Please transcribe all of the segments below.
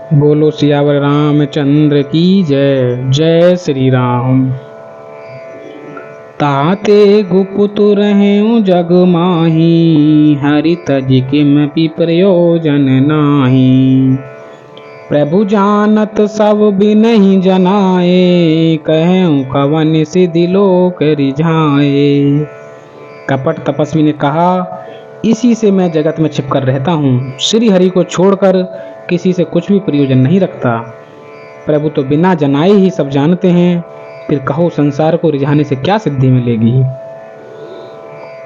बोलो सियावर रामचंद्र की जय। जय श्री राम। ताते गुप्त रहें जग माही, हरि तज किमपि प्रयोजन नाही। प्रभु जानत सब बिनहि जनाए, कहूँ कवन सिद्धि लोक रिझाए। कपट तपस्वी ने कहा, इसी से मैं जगत में छिपकर रहता हूँ। श्री हरि को छोड़कर किसी से कुछ भी प्रयोजन नहीं रखता। प्रभु तो बिना जनाए ही सब जानते हैं, फिर कहो संसार को रिझाने से क्या सिद्धि मिलेगी।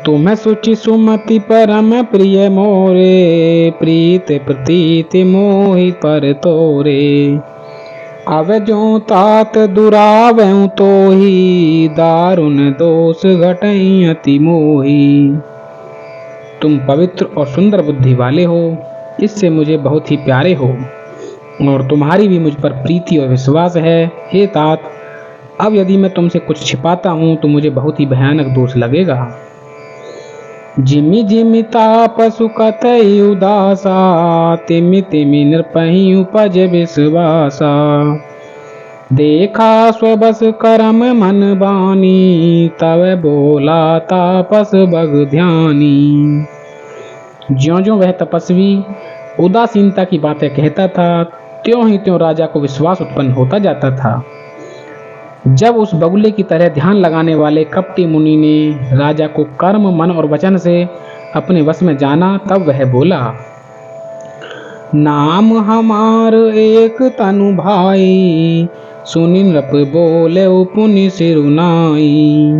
तुम्हें सुचि सुमति परम प्रिय मोरे, प्रीत प्रतीत मोहि पर तोरे। अव जो तात दुरावहु तो ही, दारुण दोष घटई अति मोही। तुम पवित्र और सुंदर बुद्धि वाले हो, इससे मुझे बहुत ही प्यारे हो, और तुम्हारी भी मुझ पर प्रीति और विश्वास है। हे तात, अब यदि मैं तुमसे कुछ छिपाता हूँ तो मुझे बहुत ही भयानक दोष लगेगा। जिमि जिमि तापसु कथई उदासा, तिमि तिमि नृपहि उपज विश्वासा। देखा स्वबस करम मन बानी, तव बोला तापस बग ध्यानी। ज्यों ज्यों वह तपस्वी उदासीनता की बातें कहता था, त्यों ही त्यों राजा को विश्वास उत्पन्न होता जाता था। जब उस बगुले की तरह ध्यान लगाने वाले कपटी मुनि ने राजा को कर्म मन और वचन से अपने वश में जाना, तब वह बोला, नाम हमार एक तनु भाई, सुनि नृप बोले पुनि सिरुनाई।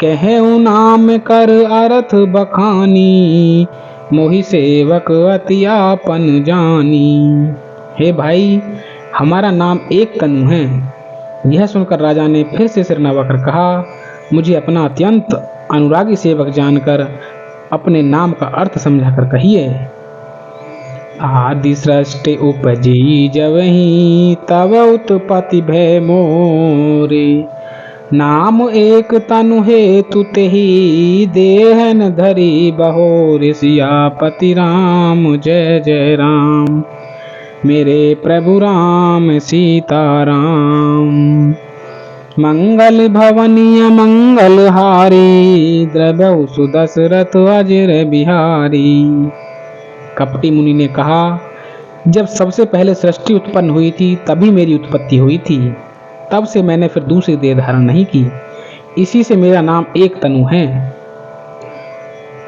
कहे नाम कर अर्थ बखानी, मोहि सेवक अति आपन जानी। हे भाई, हमारा नाम एक तनु है। यह सुनकर राजा ने फिर से सिर नवाकर कहा, मुझे अपना अत्यंत अनुरागी सेवक जानकर अपने नाम का अर्थ समझाकर कहिए। आदि सृष्टि उपजी जवहीं, तब उत्पत्ति भय मोरे। नाम एक तनु हेतु तेहि, देहन धरी बहोर। सियापति राम जय जय राम, मेरे प्रभु राम सीताराम। मंगल भवनीय मंगल हारी, द्रवहु सुदशरथ अजर बिहारी। कपटी मुनि ने कहा, जब सबसे पहले सृष्टि उत्पन्न हुई थी तभी मेरी उत्पत्ति हुई थी, तब से मैंने फिर दूसरी देह धारण नहीं की, इसी से मेरा नाम एक तनु है।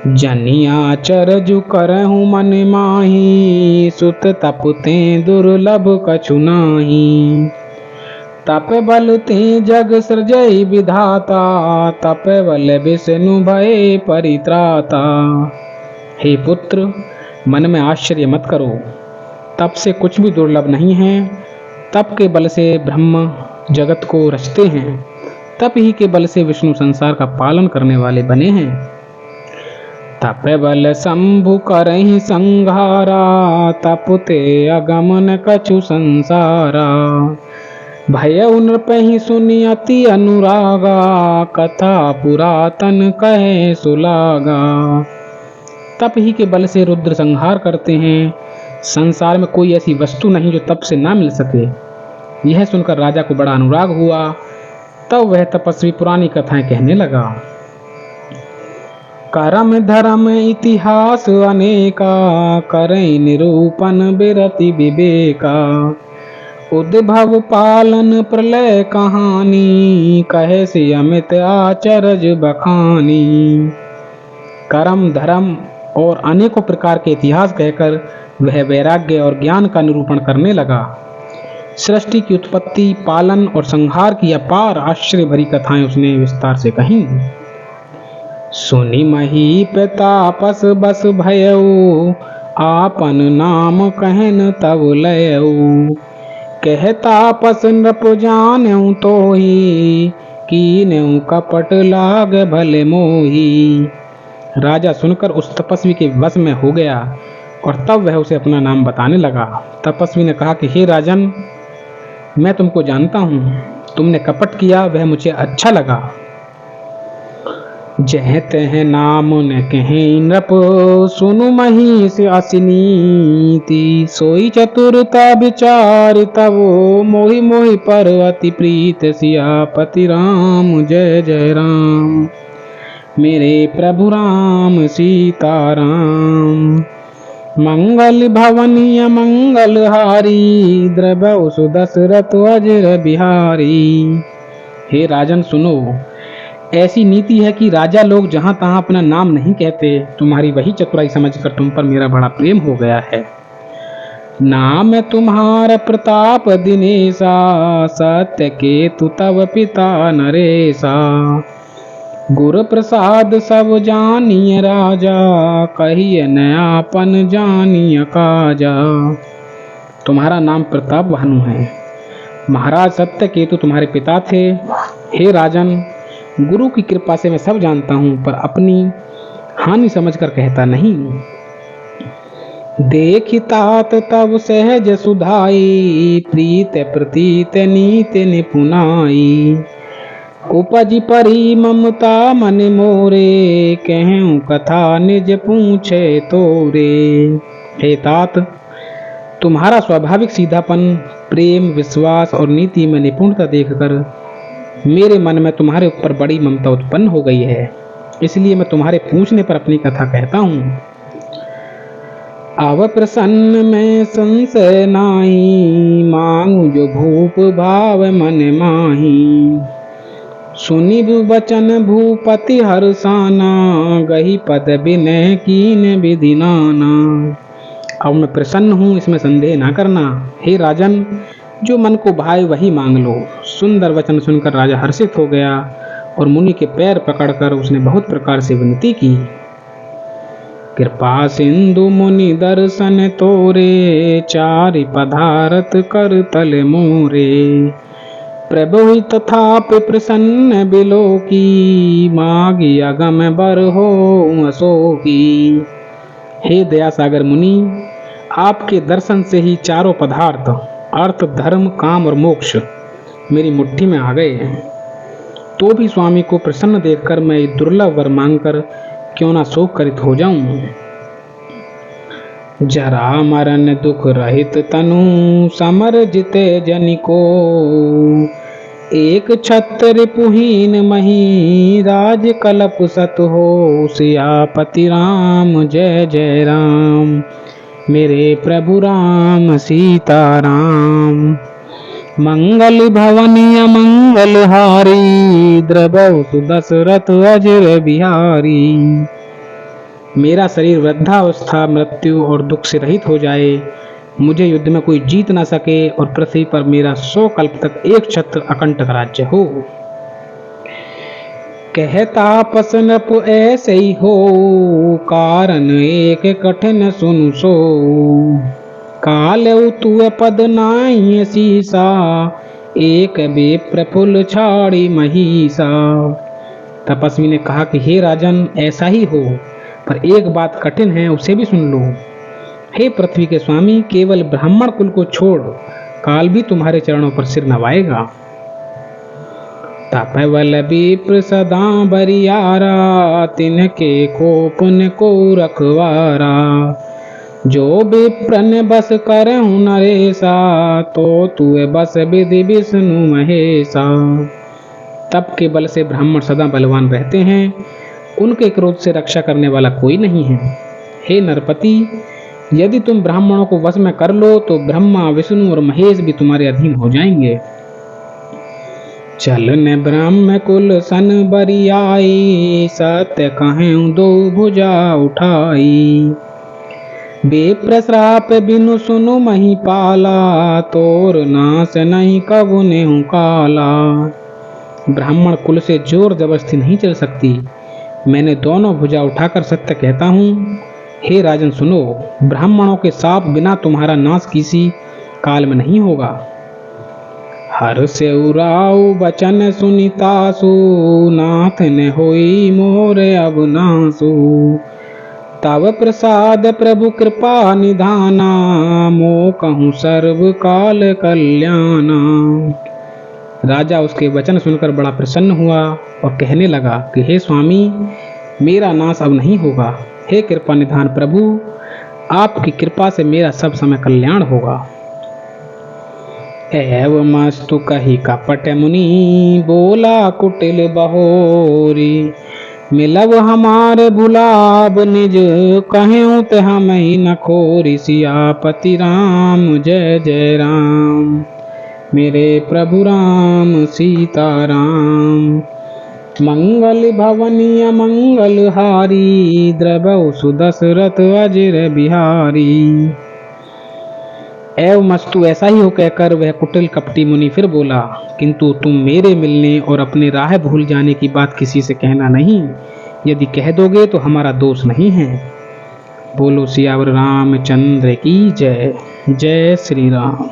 जनिया चरजु करहु मन माही, सुत तप ते दुर्लभ कछु नाही। तप बल ते जग सृजई विधाता, तप बल विष्णु भय परित्राता। हे पुत्र, मन में आश्चर्य मत करो, तप से कुछ भी दुर्लभ नहीं है। तप के बल से ब्रह्म जगत को रचते हैं, तप ही के बल से विष्णु संसार का पालन करने वाले बने हैं। तप बल शंभु करहि संघारा, तपते अगमन कछु संसारा। भय नृपहि सुनि अति अनुरागा, कथा पुरातन कहे सुलागा। तप ही के बल से रुद्र संहार करते हैं, संसार में कोई ऐसी वस्तु नहीं जो तप से ना मिल सके। यह सुनकर राजा को बड़ा अनुराग हुआ, तब वह तपस्वी पुरानी कथाएं कहने लगा। कर्म धर्म इतिहास अनेका, करई निरूपण बिरति विवेका। उद्भव पालन प्रलय कहानी, कहे से अमित आचरज बखानी। कर्म धर्म और अनेकों प्रकार के इतिहास कहकर वह वैराग्य और ज्ञान का निरूपण करने लगा। सृष्टि की उत्पत्ति, पालन और संहार की अपार आश्चर्य भरी कथाएं उसने विस्तार से कहीं। सुनि महीप तापस बस भयऊ, आपन नाम कहन तब लयऊ। कह तापस नृप जानऊ तोहि, कीन्हु कपट लाग भले मोही। राजा सुनकर उस तपस्वी के वश में हो गया, और तब वह उसे अपना नाम बताने लगा। तपस्वी ने कहा कि हे राजन, मैं तुमको जानता हूँ, तुमने कपट किया वह मुझे अच्छा लगा। जह तह नाम न कहें नृप, सुनु महिष असिनीति। सोई चतुरता विचार तब, मोहि मोहि पर्वति प्रीत। सियापति राम जय जय राम, मेरे प्रभु राम सीताराम। मंगल भवनीय मंगल हारी, द्रवहु सुदशरथ अजर बिहारी। हे राजन सुनो, ऐसी नीति है कि राजा लोग जहां तहां अपना नाम नहीं कहते। तुम्हारी वही चतुराई समझकर तुम पर मेरा बड़ा प्रेम हो गया है। नाम तुम्हारा प्रताप दिनेशा, सत्य केतु तव पिता नरेशा। गुरु प्रसाद सब जानिय राजा, कहिए नयापन जानिय काजा। तुम्हारा नाम प्रताप भानु है। महाराज सत्य केतु तुम्हारे पिता थे। हे राजन, गुरु की कृपा से मैं सब जानता हूँ, पर अपनी हानि समझकर कहता नहीं। देखितात तब सहज सुधाई, प्रीत प्रतीत नीत निपुनाई। उपज परी ममता मन मोरे, कहूँ कथा निज पूछे तोरे। हे तात, तुम्हारा स्वाभाविक सीधापन, प्रेम, विश्वास और नीति में निपुणता देखकर मेरे मन में तुम्हारे ऊपर बड़ी ममता उत्पन्न हो गई है। इसलिए मैं तुम्हारे पूछने पर अपनी कथा कहता हूँ। अव प्रसन्न में संशय नाई, मांगू जो भूप भाव मन माही। सुनि वचन भूपति हर्षाना, गही पद विनय कीन विधि नाना। अब मैं प्रसन्न हूँ, इसमें संदेह ना करना। हे राजन, जो मन को भाए वही मांग लो। सुंदर वचन सुनकर राजा हर्षित हो गया और मुनि के पैर पकड़कर उसने बहुत प्रकार से विनती की। कृपा सिंधु मुनि दर्शन तोरे, चारि पधारत कर तल मोरे। प्रभु ही तथापि प्रसन्न बिलो की, मागी अगम बर हो अशोकी। हे दया सागर मुनि, आपके दर्शन से ही चारों पदार्थ अर्थ, धर्म, काम और मोक्ष मेरी मुट्ठी में आ गए हैं। तो भी स्वामी को प्रसन्न देखकर मैं दुर्लभ वर मांगकर क्यों ना शोक करित हो जाऊं। जरा मरण दुख रहित तनु, समर जिते जनिको। एक छत्र पुहीन मही, राज कलप सत हो। सियापति राम जय जय राम, मेरे प्रभु राम सीताराम। मंगल भवनीय मंगल हारी, द्रवहु सुदशरथ अजर बिहारी। मेरा शरीर वृद्धावस्था, मृत्यु और दुख से रहित हो जाए, मुझे युद्ध में कोई जीत ना सके और पृथ्वी पर मेरा 100 कल्प तक एक छत्र अकंटक राज्य हो। कहता पसनप ऐसे ही हो, कारण एक कठिन सुनु सो। कालऊ तु पद नाई सीसा, एक विप्र फुल छाड़ी महिषा। तपस्वी ने कहा कि हे राजन, ऐसा ही हो, पर एक बात कठिन है, उसे भी सुन लो। हे पृथ्वी के स्वामी, केवल ब्राह्मण कुल को छोड़ काल भी तुम्हारे चरणों पर सिर नवाएगा। तपवल विप्र सदा बरियारा, तिनके को पुण्य को रखवारा। जो विप्रन बस करहु नरेशा, तो तुए बस विधि विष्णु महेशा। तप के बल से ब्राह्मण सदा बलवान रहते हैं, उनके क्रोध से रक्षा करने वाला कोई नहीं है। हे नरपति, यदि तुम ब्राह्मणों को वश में कर लो तो ब्रह्मा, विष्णु और महेश भी तुम्हारे अधीन हो जाएंगे। चलन ब्रह्म कुल सन बरियाई, सत्य कहें दो भुजा उठाई। विप्र श्राप बिनु सुनु मही पाला, तोर नाश नहीं कबु नेहु काला। ब्राह्मण कुल से जोर जबरदस्ती नहीं चल सकती। मैंने दोनों भुजा उठाकर सत्य कहता हूँ। हे राजन सुनो, ब्राह्मणों के साप बिना तुम्हारा नाश किसी काल में नहीं होगा। हर से उराऊ बचन सुनितासु, नाथ ने होई मोरे अब नासु। तव प्रसाद प्रभु कृपा निधाना, मो कहूँ सर्व काल कल्याणा। राजा उसके वचन सुनकर बड़ा प्रसन्न हुआ और कहने लगा कि हे स्वामी, मेरा नाश अब नहीं होगा। हे कृपा निधान प्रभु, आपकी कृपा से मेरा सब समय कल्याण होगा। एवमस्तु कही कपट मुनि, बोला कुटिल बहोरी। मिलब हमारे भुलाब निज, कहूँ ते हम ही न खोरी। सियापति राम जय जय राम, मेरे प्रभु राम सीताराम। मंगल भवनीय मंगल हारी, द्रवौ सुदशरथ अजिर बिहारी। एवमस्तु ऐसा ही हो कहकर वह कुटिल कपटी मुनि फिर बोला, किंतु तुम मेरे मिलने और अपने राह भूल जाने की बात किसी से कहना नहीं। यदि कह दोगे तो हमारा दोष नहीं है। बोलो सियावर रामचंद्र की जय। जय श्री राम।